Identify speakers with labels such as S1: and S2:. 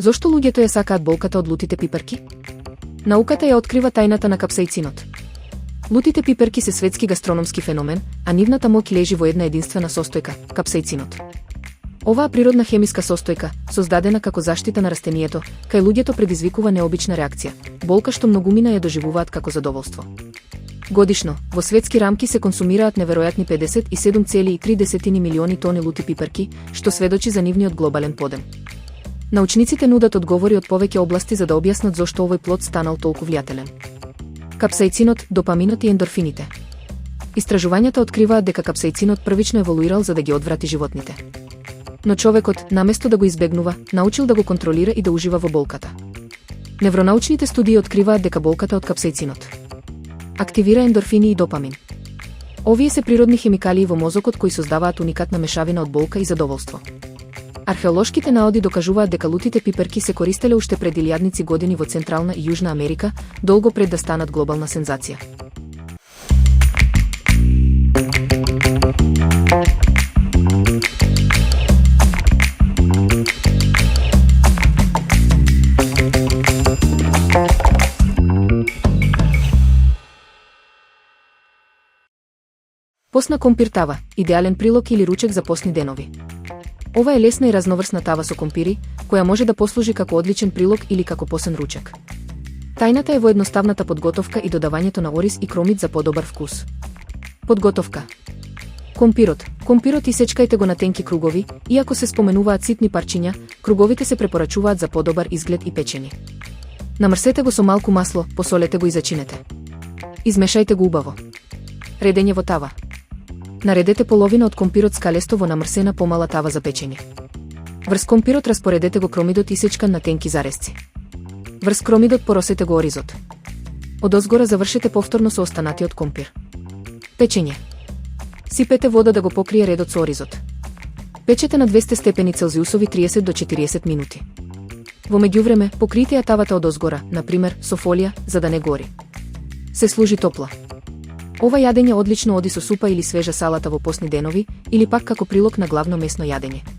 S1: Зошто луѓето ја сакаат болката од лутите пиперки? Науката ја открива тајната на капсаицинот. Лутите пиперки се светски гастрономски феномен, а нивната моќ лежи во една единствена состојка – капсаицинот. Оваа природна хемиска состојка, создадена како заштита на растението, кај луѓето предизвикува необична реакција, болка што многумина ја доживуваат како задоволство. Годишно, во светски рамки се консумираат неверојатни 57,3 милиони тони лути пиперки, што сведочи за нивниот глобален подем. Научниците нудат одговори од повеќе области за да објаснат зошто овој плод станал толку влијателен. Капсаицинот, допаминот и ендорфините. Истражувањата откриваат дека капсаицинот првично еволуирал за да ги одврати животните. Но човекот, наместо да го избегнува, научил да го контролира и да ужива во болката. Невронаучните студии откриваат дека болката од капсаицинот активира ендорфини и допамин. Овие се природни хемикалии во мозокот кои создаваат уникатна мешавина од болка и задоволство. Археолошките наоди докажуваат дека лутите пиперки се користеле уште пред илјадници години во Централна и Јужна Америка, долго пред да станат глобална сензација. Посна компир тава, идеален прилог или ручек за посни денови. Ова е лесна и разноврсна тава со компири, која може да послужи како одличен прилог или како посен ручек. Тајната е во едноставната подготовка и додавањето на ориз и кромит за подобар вкус. Подготовка. Компирот. Компирот исечкајте го на тенки кругови, иако се споменуваат ситни парчиња, круговите се препорачуваат за подобар изглед и печење. Намрсете го со малку масло, посолете го и зачинете. Измешајте го убаво. Редење во тава. Наредете половина од компирот скалесто во намрсена помала тава за печење. Врз компирот распоредете го кромидот исечкан на тенки зарезци. Врз кромидот поросете го оризот. Одозгора завршете повторно со останатиот компир. Печење. Сипете вода да го покрие редот со оризот. Печете на 200 степени Целзиусови 30 до 40 минути. Во меѓувреме, покрите ја тавата одозгора, на пример, со фолија, за да не гори. Се служи топла. Ова јадење одлично оди со супа или свежа салата во посни денови, или пак како прилог на главно месно јадење.